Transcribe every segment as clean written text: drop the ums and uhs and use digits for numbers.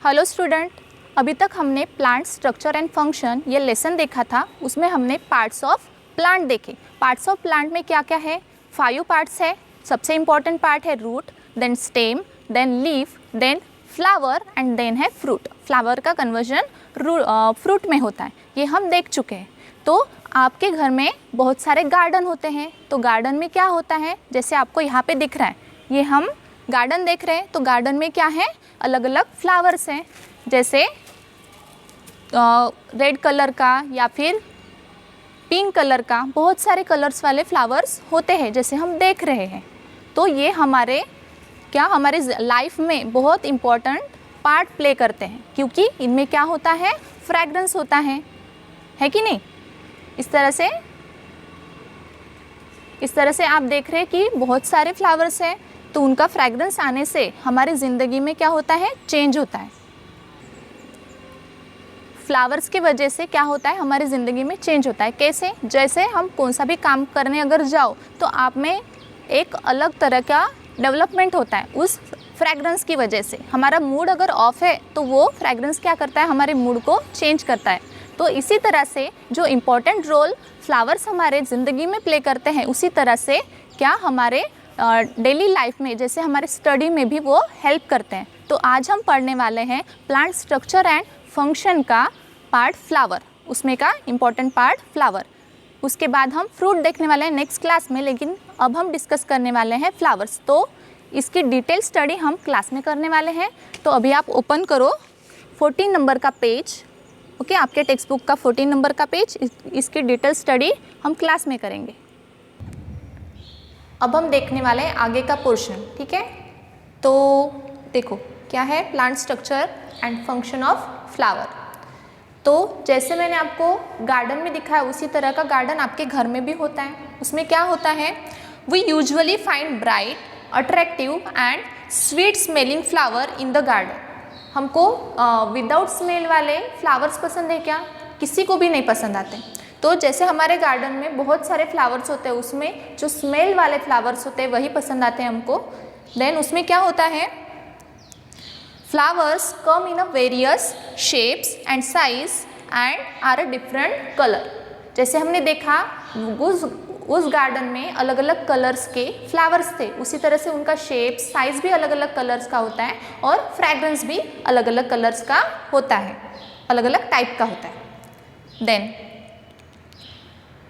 Hello student, अभी तक हमने प्लांट स्ट्रक्चर एंड फंक्शन ये लेसन देखा था। उसमें हमने पार्ट्स ऑफ प्लांट देखे। पार्ट्स ऑफ प्लांट में क्या क्या है? 5 पार्ट्स है। सबसे इम्पॉर्टेंट पार्ट है root, then stem, then leaf, then flower and then है फ्रूट। फ्लावर का कन्वर्जन फ्रूट में होता है, ये हम देख चुके हैं। तो आपके घर में बहुत सारे गार्डन होते हैं, तो गार्डन में क्या होता है, जैसे आपको यहाँ पे दिख रहा है, ये हम गार्डन देख रहे हैं। तो गार्डन में क्या है, अलग अलग फ्लावर्स हैं, जैसे रेड कलर का या फिर पिंक कलर का, बहुत सारे कलर्स वाले फ्लावर्स होते हैं जैसे हम देख रहे हैं। तो ये हमारे लाइफ में बहुत इम्पोर्टेंट पार्ट प्ले करते हैं, क्योंकि इनमें क्या होता है, फ्रैग्रेंस होता है कि नहीं। इस तरह से आप देख रहे हैं कि बहुत सारे फ्लावर्स हैं, तो उनका फ्रैग्रेंस आने से हमारी ज़िंदगी में क्या होता है, चेंज होता है। फ्लावर्स की वजह से क्या होता है, हमारी ज़िंदगी में चेंज होता है। कैसे? जैसे हम कौन सा भी काम करने अगर जाओ तो आप में एक अलग तरह का डेवलपमेंट होता है उस फ्रैग्रेंस की वजह से। हमारा मूड अगर ऑफ है तो वो फ्रैग्रेंस क्या करता है, हमारे मूड को चेंज करता है। तो इसी तरह से जो इम्पोर्टेंट रोल फ्लावर्स हमारे ज़िंदगी में प्ले करते हैं, उसी तरह से क्या हमारे डेली लाइफ में, जैसे हमारे स्टडी में भी वो हेल्प करते हैं। तो आज हम पढ़ने वाले हैं प्लांट स्ट्रक्चर एंड फंक्शन का पार्ट फ्लावर, उसमें का इम्पोर्टेंट पार्ट फ्लावर। उसके बाद हम फ्रूट देखने वाले हैं नेक्स्ट क्लास में, लेकिन अब हम डिस्कस करने वाले हैं फ्लावर्स। तो इसकी डिटेल स्टडी हम क्लास में करने वाले हैं। तो अभी आप ओपन करो 14 नंबर का पेज, ओके, आपके टेक्स्ट बुक का 14 नंबर का पेज। इसकी डिटेल स्टडी हम क्लास में करेंगे। अब हम देखने वाले हैं आगे का पोर्शन, ठीक है। तो देखो क्या है, plant structure and function of flower. तो जैसे मैंने आपको गार्डन में दिखाया, उसी तरह का गार्डन आपके घर में भी होता है। उसमें क्या होता है, we usually find bright, attractive and sweet smelling flower in the garden. हमको विदाउट स्मेल वाले फ्लावर्स पसंद है क्या? किसी को भी नहीं पसंद आते। तो जैसे हमारे गार्डन में बहुत सारे फ्लावर्स होते हैं, उसमें जो स्मेल वाले फ्लावर्स होते हैं वही पसंद आते हैं हमको। देन उसमें क्या होता है, flowers come in a various shapes and size and are a different colour. जैसे हमने देखा उस गार्डन में अलग अलग कलर्स के फ्लावर्स थे, उसी तरह से उनका शेप साइज भी अलग अलग कलर्स का होता है और फ्रैग्रेंस भी अलग अलग कलर्स का होता है, अलग अलग टाइप का होता है। Then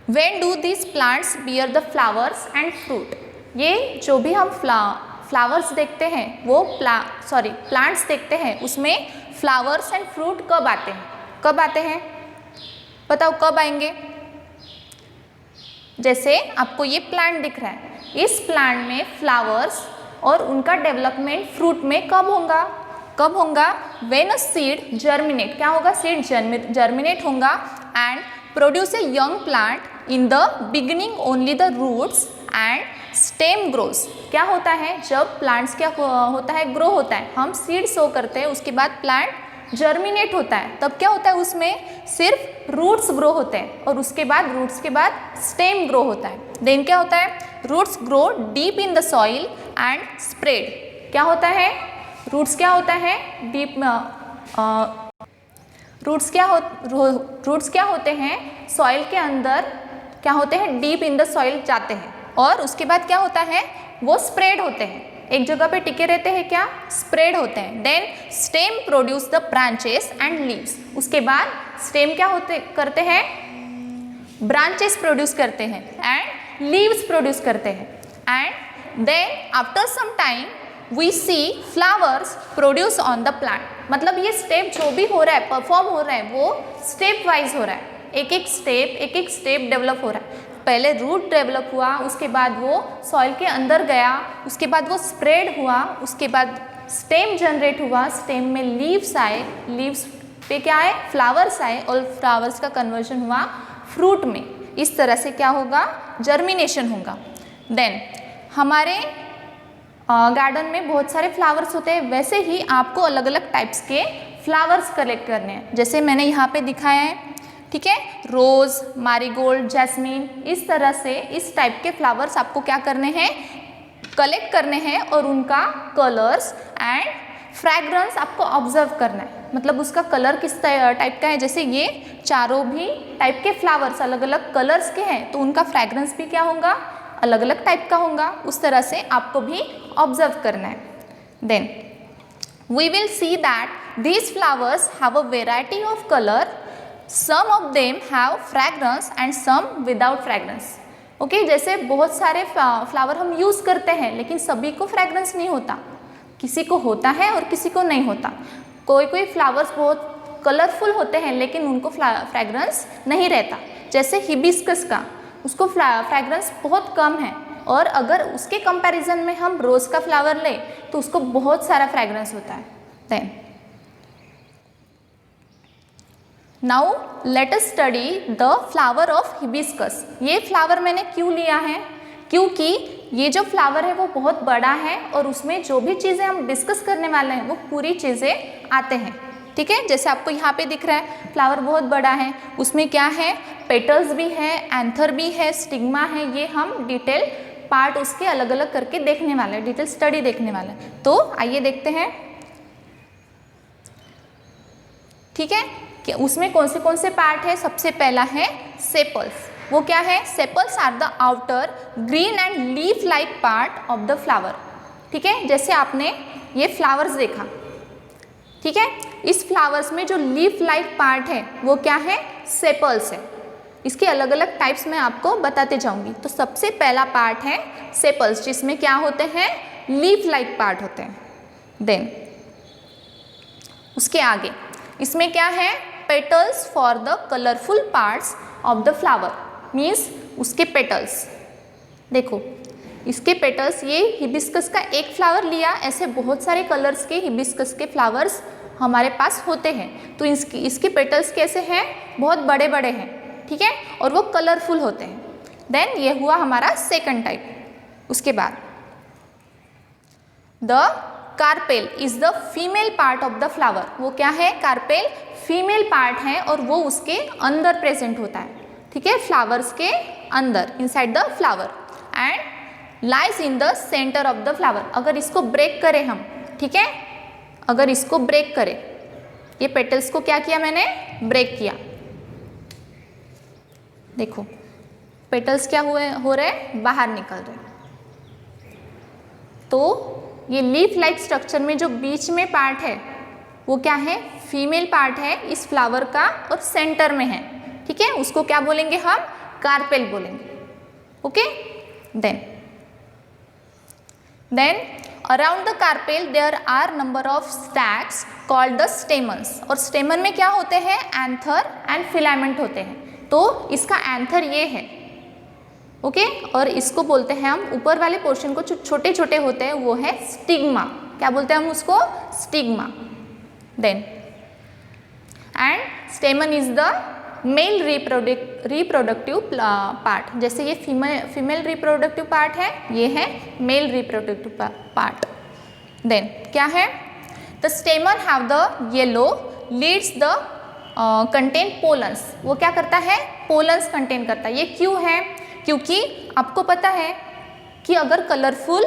When do these plants bear the flowers and fruit? ये जो भी हम फ्लावर्स देखते हैं, वो प्लांट्स देखते हैं, उसमें फ्लावर्स एंड फ्रूट कब आते हैं? कब आते हैं बताओ, कब आएंगे? जैसे आपको ये प्लांट दिख रहा है, इस प्लांट में फ्लावर्स और उनका डेवलपमेंट फ्रूट में कब होगा? When a seed germinate, क्या होगा? सीड जर्मिनेट होगा and produce a young plant. In the beginning only the roots and stem grows. क्या होता है, जब प्लांट्स क्या होता है, ग्रो होता है, हम सीड सो करते हैं, उसके बाद प्लांट जर्मिनेट होता है, तब क्या होता है, उसमें सिर्फ रूट्स ग्रो होते हैं और उसके बाद रूट्स के बाद स्टेम ग्रो होता है। देन क्या होता है, roots grow deep in the soil and spread. क्या होता है, रूट्स क्या होता है, डीप रूट्स क्या होते हैं, सॉइल के अंदर क्या होते हैं, डीप इन द सॉइल जाते हैं और उसके बाद क्या होता है, वो स्प्रेड होते हैं, एक जगह पे टिके रहते हैं, क्या स्प्रेड होते हैं। Then stem produce the branches and leaves. उसके बाद स्टेम क्या करते हैं, ब्रांचेस प्रोड्यूस करते हैं एंड लीव्स प्रोड्यूस करते हैं। And then after some time we see flowers produce on the plant. मतलब ये स्टेप जो भी हो रहा है, परफॉर्म हो रहा है, वो स्टेप वाइज हो रहा है, एक एक स्टेप डेवलप हो रहा है। पहले रूट डेवलप हुआ, उसके बाद वो सॉइल के अंदर गया, उसके बाद वो स्प्रेड हुआ, उसके बाद स्टेम जनरेट हुआ, स्टेम में लीव्स आए, लीव्स पे क्या आए, फ्लावर्स आए और फ्लावर्स का कन्वर्जन हुआ फ्रूट में। इस तरह से क्या होगा, जर्मिनेशन होगा। देन हमारे गार्डन में बहुत सारे फ्लावर्स होते हैं, वैसे ही आपको अलग अलग टाइप्स के फ्लावर्स कलेक्ट करने हैं, जैसे मैंने यहाँ पे दिखाया है, ठीक है, रोज़, मैरीगोल्ड, जैस्मीन, इस तरह से इस टाइप के फ्लावर्स आपको क्या करने हैं, कलेक्ट करने हैं और उनका कलर्स एंड फ्रैग्रेंस आपको ऑब्जर्व करना है, मतलब उसका कलर किस टाइप का है। जैसे ये चारों भी टाइप के फ्लावर्स अलग अलग कलर्स के हैं, तो उनका फ्रैग्रेंस भी क्या होगा, अलग अलग टाइप का होगा। उस तरह से आपको भी ऑब्जर्व करना है। Then we will see that these flowers have a variety of color. Some of them have fragrance and some without fragrance. Okay जैसे बहुत सारे फ्लावर हम यूज़ करते हैं, लेकिन सभी को फ्रैग्रेंस नहीं होता, किसी को होता है और किसी को नहीं होता। कोई कोई फ्लावर्स बहुत कलरफुल होते हैं लेकिन उनको फ्रैग्रेंस नहीं रहता। जैसे हिबिस्कस का, उसको फ्रैग्रेंस बहुत कम है, और अगर उसके कंपैरिजन में हम रोज का फ्लावर लें तो उसको बहुत सारा फ्रैग्रेंस होता है। Then now let us study the flower of hibiscus. ये फ्लावर मैंने क्यों लिया है, क्योंकि ये जो फ्लावर है वो बहुत बड़ा है और उसमें जो भी चीज़ें हम डिस्कस करने वाले हैं वो पूरी चीज़ें आते हैं। ठीक है, जैसे आपको यहाँ पे दिख रहा है फ्लावर बहुत बड़ा है, उसमें क्या है, पेटल्स भी है, एंथर भी है, स्टिग्मा है। ये हम डिटेल पार्ट उसके अलग अलग करके देखने वाले हैं, डिटेल स्टडी देखने वाले हैं। तो आइए देखते हैं। ठीक है, कि उसमें कौन से पार्ट है। सबसे पहला है सेपल्स। वो क्या है, sepals are the outer green and leaf like part of the flower. ठीक है, जैसे आपने ये फ्लावर्स देखा, ठीक है, इस फ्लावर्स में जो लीफ लाइक पार्ट है वो क्या है, सेपल्स है। इसके अलग अलग टाइप्स मैं आपको बताते जाऊंगी। तो सबसे पहला पार्ट है सेपल्स, जिसमें क्या होते हैं, लीफ लाइक पार्ट होते हैं। देन उसके आगे इसमें क्या है, petals for the colourful parts of the flower, means उसके पेटल्स। देखो इसके पेटल्स, ये हिबिस्कस का एक फ्लावर लिया, ऐसे बहुत सारे कलर्स के हिबिस्कस के फ्लावर्स हमारे पास होते हैं। तो इसके पेटल्स कैसे हैं, बहुत बड़े बड़े हैं। ठीक है, और वो कलरफुल होते हैं। देन ये हुआ हमारा सेकंड टाइप। उसके बाद the carpel is the female part of the flower. वो क्या है, कार्पेल फीमेल पार्ट है और वो उसके अंदर प्रेजेंट होता है। ठीक है, फ्लावर्स के अंदर, inside the flower, and lies in the centre of the flower. अगर इसको ब्रेक करें हम, ठीक है, अगर इसको ब्रेक करें, ये पेटल्स को क्या किया मैंने, ब्रेक किया। देखो पेटल्स क्या हो रहे, बाहर निकल रहे। तो ये लीफ लाइक स्ट्रक्चर में जो बीच में पार्ट है वो क्या है, फीमेल पार्ट है इस फ्लावर का और सेंटर में है। ठीक है, उसको क्या बोलेंगे हम, कार्पेल बोलेंगे। Okay, then around the carpel there are number of stacks called the stamens. और स्टेमन में क्या होते हैं, एंथर एंड फिलामेंट होते हैं। तो इसका एंथर ये है, ओके, और इसको बोलते हैं हम, ऊपर वाले पोर्शन को जो छोटे छोटे होते हैं वो है स्टिग्मा। क्या बोलते हैं हम उसको, stigma. Then and stamen is the male reproductive part. जैसे ये फीमेल रिप्रोडक्टिव पार्ट है, ये है मेल रिप्रोडक्टिव पार्ट। देन क्या है, the स्टेमन have the yellow leads the contain pollens. वो क्या करता है, पोलन्स कंटेन करता है। ये क्यों है, क्योंकि आपको पता है कि अगर कलरफुल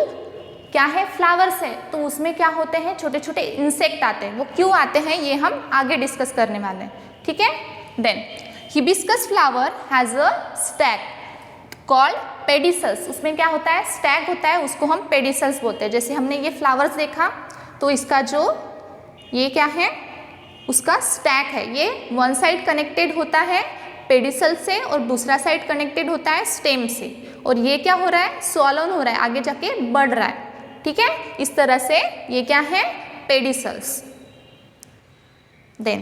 क्या है फ्लावर्स है तो उसमें क्या होते हैं, छोटे छोटे इंसेक्ट आते हैं। वो क्यों आते हैं ये हम आगे डिस्कस करने वाले हैं। ठीक है, then hibiscus flower has a stalk called pedicels. उसमें क्या होता है, स्टैक होता है, उसको हम पेडिसल्स बोलते हैं। जैसे हमने ये फ्लावर्स देखा तो इसका जो ये क्या है, उसका स्टैक है, ये वन साइड कनेक्टेड होता है पेडिसल से और दूसरा साइड कनेक्टेड होता है स्टेम से, और ये क्या हो रहा है, स्वॉलन हो रहा है, आगे जाके बढ़ रहा है। ठीक है, इस तरह से ये क्या है, pedicels. Then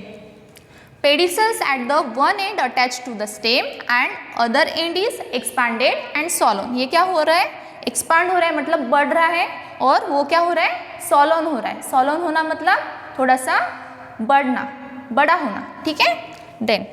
pedicels at the one end attach to the stem and other end is expanded and swollen. ये क्या हो रहा है, एक्सपांड हो रहा है, मतलब बढ़ रहा है, और वो क्या हो रहा है, सॉलोन हो रहा है। सॉलोन होना मतलब थोड़ा सा बढ़ना, बड़ा होना। ठीक है, देन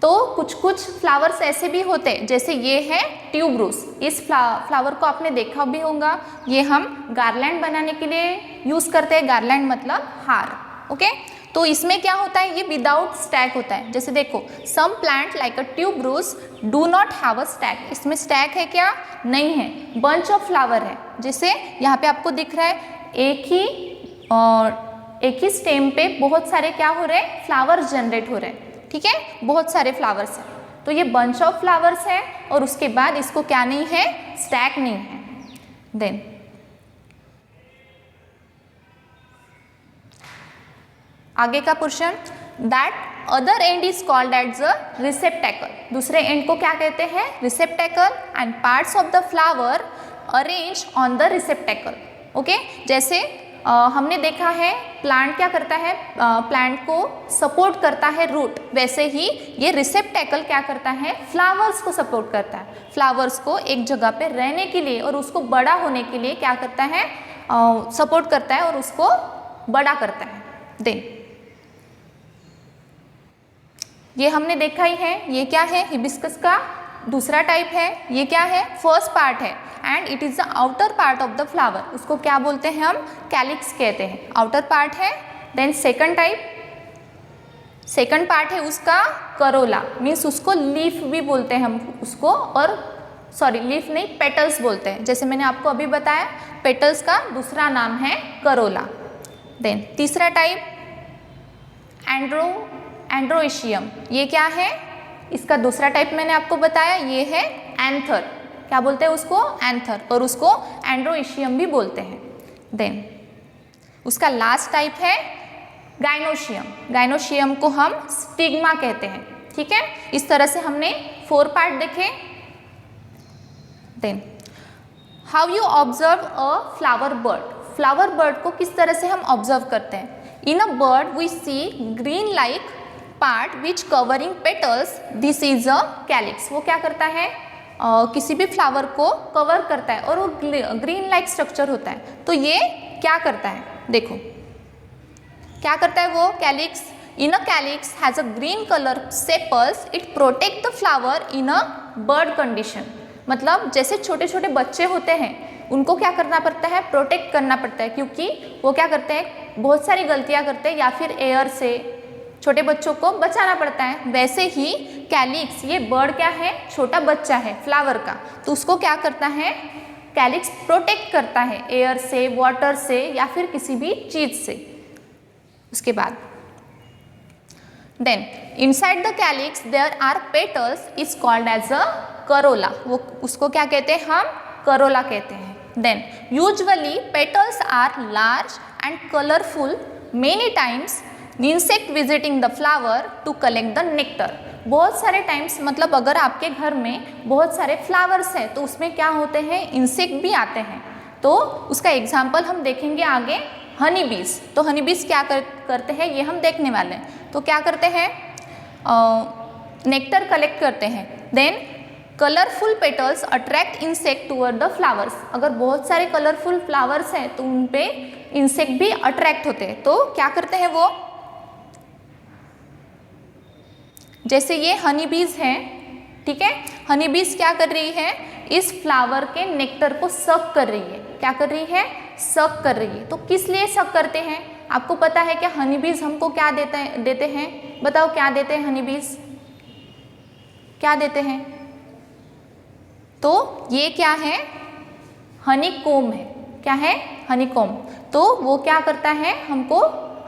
तो कुछ कुछ फ्लावर्स ऐसे भी होते हैं, जैसे ये है ट्यूबरोस। इस फ्लावर को आपने देखा भी होगा, ये हम गार्लैंड बनाने के लिए यूज करते हैं। गार्लैंड मतलब हार। ओके, तो इसमें क्या होता है, ये विदाउट स्टैक होता है। जैसे देखो, some plant like a tuberose do not have a stack, इसमें स्टैक है क्या, नहीं है, बंच ऑफ फ्लावर है। जैसे यहाँ पे आपको दिख रहा है एक ही स्टेम पे बहुत सारे क्या हो रहे हैं, फ्लावर्स जनरेट हो रहे हैं, ठीक है, बहुत सारे फ्लावर्स हैं। तो ये बंच ऑफ फ्लावर्स है और उसके बाद इसको क्या नहीं है, स्टैक नहीं है। देन आगे का portion, that other end is called as a receptacle, दूसरे एंड को क्या कहते हैं, receptacle, and parts of the flower arrange on the receptacle. Okay, जैसे हमने देखा है प्लांट क्या करता है, प्लांट को सपोर्ट करता है रूट, वैसे ही ये रिसेप्टेकल क्या करता है, फ्लावर्स को सपोर्ट करता है। फ्लावर्स को एक जगह पे रहने के लिए और उसको बड़ा होने के लिए क्या करता है, सपोर्ट करता है और उसको बड़ा करता है। देन ये हमने देखा ही है, ये क्या है, हिबिस्कस का दूसरा टाइप है। ये क्या है, फर्स्ट पार्ट है, and it is the outer part of the flower, उसको क्या बोलते हैं हम, कैलिक्स कहते हैं, आउटर पार्ट है। Then second type, second part है उसका करोला, मीन्स उसको लीफ भी बोलते हैं हम उसको, और सॉरी लीफ नहीं, पेटल्स बोलते हैं। जैसे मैंने आपको अभी बताया, पेटल्स का दूसरा नाम है करोला। देन तीसरा टाइप एंड्रोइशियम, ये क्या है, इसका दूसरा टाइप मैंने आपको बताया, ये है एंथर, क्या बोलते हैं उसको, एंथर, और उसको एंड्रोइशियम भी बोलते हैं। देन उसका लास्ट टाइप है गाइनोशियम, गाइनोशियम को हम स्टिग्मा कहते हैं, ठीक है। इस तरह से हमने 4 पार्ट देखे। Then how you observe a flower bud, flower bud को किस तरह से हम ऑब्जर्व करते हैं, in a bud we see green like part which covering petals, this is a calyx, वो क्या करता है, किसी भी फ्लावर को कवर करता है और वो ग्रीन लाइक स्ट्रक्चर होता है। तो ये क्या करता है, देखो क्या करता है वो, calyx, in a calyx has a green colour sepals, it protect the flower in a bird condition. मतलब जैसे छोटे छोटे बच्चे होते हैं, उनको क्या करना पड़ता है, प्रोटेक्ट करना पड़ता है, क्योंकि वो क्या करते हैं, बहुत सारी गलतियां करते हैं, या फिर एयर से छोटे बच्चों को बचाना पड़ता है। वैसे ही कैलिक्स, ये बर्ड क्या है, छोटा बच्चा है फ्लावर का, तो उसको क्या करता है, कैलिक्स प्रोटेक्ट करता है एयर से, वाटर से, या फिर किसी भी चीज से। उसके बाद then inside the calyx there are petals, is called as a corolla, वो उसको क्या कहते हैं, हम करोला कहते हैं। Then usually petals are large and colourful, many times insect visiting the flower to collect the nectar, बहुत सारे टाइम्स, मतलब अगर आपके घर में बहुत सारे फ्लावर्स हैं तो उसमें क्या होते हैं, इंसेक्ट भी आते हैं। तो उसका एग्जाम्पल हम देखेंगे आगे, हनी बीज। तो हनी बीज क्या करते हैं, ये हम देखने वाले हैं। तो क्या करते हैं, नेक्टर कलेक्ट करते हैं। Then colourful petals attract insect toward the flowers, अगर बहुत सारे कलरफुल फ्लावर्स हैं तो उन पे इंसेक्ट भी अट्रैक्ट होते हैं। तो क्या करते हैं वो, जैसे ये हनी बीज है, ठीक है, हनी बीज क्या कर रही है, इस फ्लावर के नेक्टर को सक कर रही है, क्या कर रही है, सक कर रही है। तो किस लिए सक करते हैं, आपको पता है क्या, हनी बीज हमको क्या देते हैं, बताओ क्या देते हैं, हनी बीज क्या देते हैं, तो ये क्या है, हनी कोम है, क्या है, हनी कोम। तो वो क्या करता है, हमको,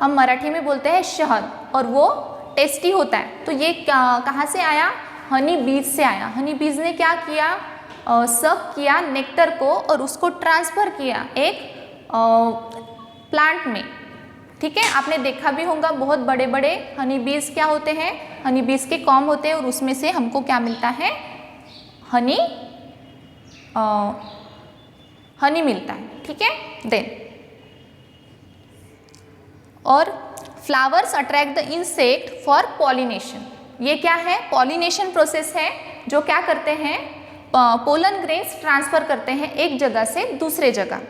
हम मराठी में बोलते हैं शहद, और वो टेस्टी होता है। तो ये कहाँ से आया, हनी बीज से आया। हनी बीज ने क्या किया, सक किया नेक्टर को और उसको ट्रांसफर किया एक प्लांट में, ठीक है। आपने देखा भी होगा, बहुत बड़े बड़े हनी बीज क्या होते हैं, हनी बीज के कॉम्ब होते हैं, और उसमें से हमको क्या मिलता है, हनी हनी मिलता है, ठीक है। देन और flowers attract the insect for pollination, ये क्या है, पॉलिनेशन प्रोसेस है, जो क्या करते हैं, पोलन ग्रेन्स ट्रांसफर करते हैं एक जगह से दूसरे जगह।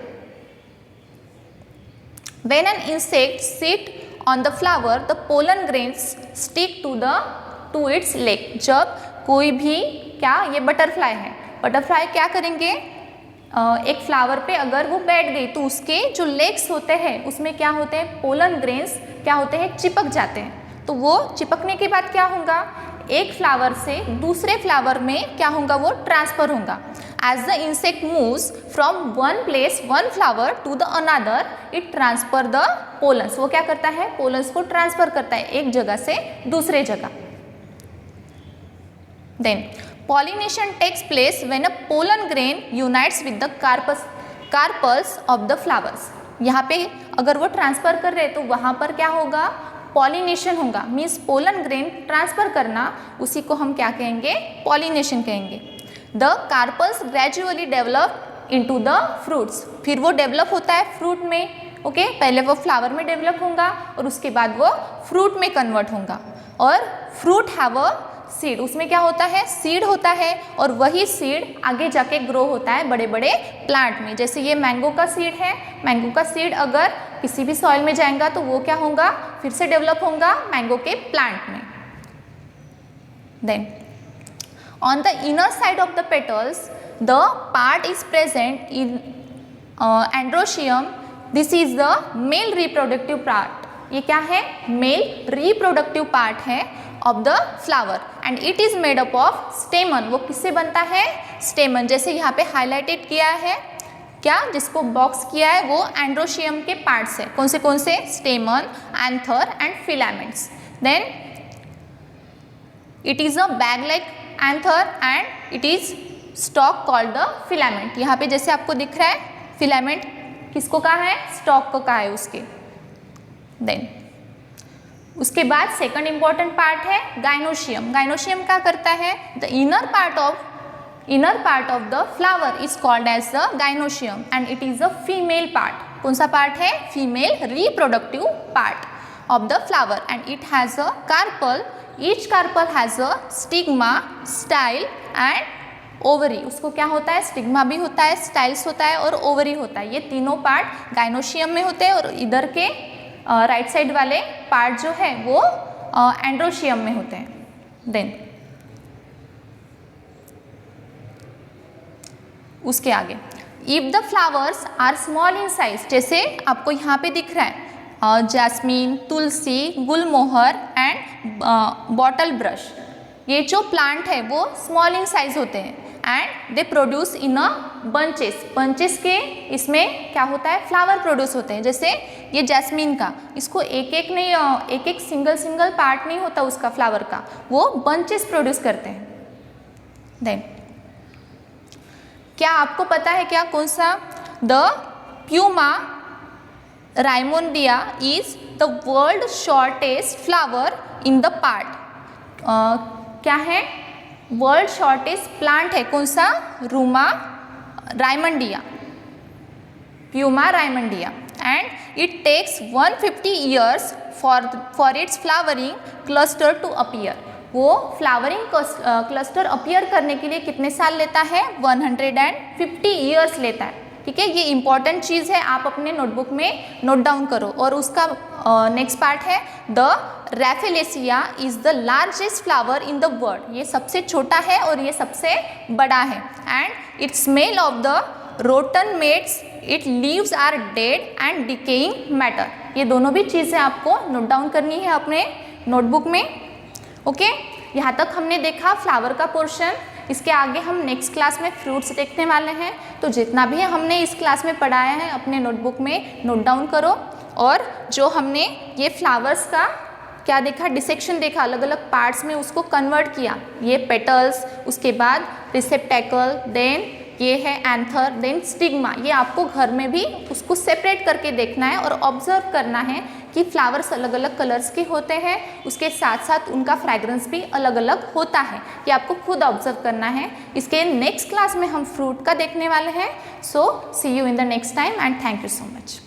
When an insect sit on the flower, the pollen grains stick to its leg. जब कोई भी क्या, ये बटरफ्लाई है, बटरफ्लाई क्या करेंगे, एक फ्लावर पे अगर वो बैठ गई तो उसके जो लेग्स होते हैं उसमें क्या होते हैं, पोलन ग्रेन्स क्या होते हैं, चिपक जाते हैं। तो वो चिपकने के बाद क्या होगा, एक फ्लावर से दूसरे फ्लावर में क्या होगा, वो ट्रांसफर होगा। As the insect moves from one place, one flower to the another, it transfer the pollens. वो क्या करता है, पोलन्स को ट्रांसफर करता है एक जगह से दूसरे जगह। Then pollination takes place when a pollen grain unites with the carpels of the flowers। यहाँ पे अगर वो ट्रांसफर कर रहे तो वहाँ पर क्या होगा, पॉलिनेशन होगा। मीन्स पोलन ग्रेन ट्रांसफर करना, उसी को हम क्या कहेंगे, पॉलिनेशन कहेंगे। The carpels gradually develop into the fruits. फिर वो डेवलप होता है फ्रूट में। ओके, पहले वो फ्लावर में डेवलप होगा और उसके बाद वो फ्रूट में कन्वर्ट होगा। और फ्रूट हैव अ सीड, उसमें क्या होता है, सीड होता है और वही सीड आगे जाके ग्रो होता है बड़े बड़े प्लांट में। जैसे ये मैंगो का सीड है, मैंगो का सीड अगर किसी भी सॉइल में जाएगा तो वो क्या होगा, फिर से डेवलप होगा मैंगो के प्लांट में। Then on the inner side of the petals the part is present in androecium. This is the male reproductive part. ये क्या है, मेल रिप्रोडक्टिव पार्ट है of the flower and it is made up of stamen. वो किससे बनता है, स्टेमन। जैसे यहाँ पे हाईलाइटेड किया है, क्या जिसको बॉक्स किया है वो एंड्रोशियम के पार्ट्स है। कौन से, stamen, anther and filaments. Then it is a bag like anther and it is stalk called the filament. यहाँ पे जैसे आपको दिख रहा है, फिलामेंट किसको कहा है, स्टॉक को कहा है उसके। देन उसके बाद सेकंड इंपॉर्टेंट पार्ट है गाइनोशियम। गाइनोशियम क्या करता है, the inner part of the flower is called as the gynoecium and it is a female part. कौन सा पार्ट है, female reproductive part of the flower and it has a carpel. Each carpel has a stigma, style and ovary. उसको क्या होता है, stigma भी होता है, स्टाइल्स होता है और ओवरी होता है। ये तीनों पार्ट गाइनोशियम में होते हैं और इधर के राइट साइड वाले पार्ट जो है वो एंड्रोशियम में होते हैं। देन उसके आगे if the flowers are small in size, जैसे आपको यहाँ पे दिख रहा है jasmine, tulsi, gulmohar and bottle brush. ये जो प्लांट है वो स्मॉल इन साइज होते हैं and they produce in a bunches के इसमें क्या होता है, फ्लावर प्रोड्यूस होते हैं। जैसे ये जैस्मीन का, इसको एक एक सिंगल पार्ट नहीं होता उसका फ्लावर का, वो बंचेस प्रोड्यूस करते हैं। देन क्या आपको पता है क्या, कौन सा, the Puya raimondii is the world shortest flower in the part. क्या है, वर्ल्ड शॉर्टेस्ट प्लांट है, कौन सा, रूमा raimondii, Puya raimondii and it takes 150 years for its flowering cluster to appear. वो फ्लावरिंग क्लस्टर अपीयर करने के लिए कितने साल लेता है, 150 ईयर्स लेता है। ठीक है, ये इंपॉर्टेंट चीज़ है, आप अपने नोटबुक में नोट डाउन करो। और उसका नेक्स्ट पार्ट है the Rafflesia is the largest flower in the world. ये सबसे छोटा है और ये सबसे बड़ा है and its smell of the rotten meats, it leaves are dead and decaying matter. ये दोनों भी चीज़ें आपको नोट डाउन करनी है अपने नोटबुक में। ओके, यहाँ तक हमने देखा फ्लावर का पोर्शन। इसके आगे हम नेक्स्ट क्लास में फ्रूट्स देखने वाले हैं। तो जितना भी हमने इस क्लास में पढ़ाया है अपने नोटबुक में नोट डाउन करो। और जो हमने ये फ्लावर्स का क्या देखा, डिसेक्शन देखा, अलग अलग पार्ट्स में उसको कन्वर्ट किया। ये पेटल्स, उसके बाद रिसेप्टेकल, देन ये है एंथर, देन स्टिग्मा। ये आपको घर में भी उसको सेपरेट करके देखना है और ऑब्जर्व करना है कि फ्लावर्स अलग अलग कलर्स के होते हैं, उसके साथ साथ उनका फ्रेग्रेंस भी अलग अलग होता है। ये आपको खुद ऑब्जर्व करना है। इसके नेक्स्ट क्लास में हम फ्रूट का देखने वाले हैं। So see you in the next time and thank you so much.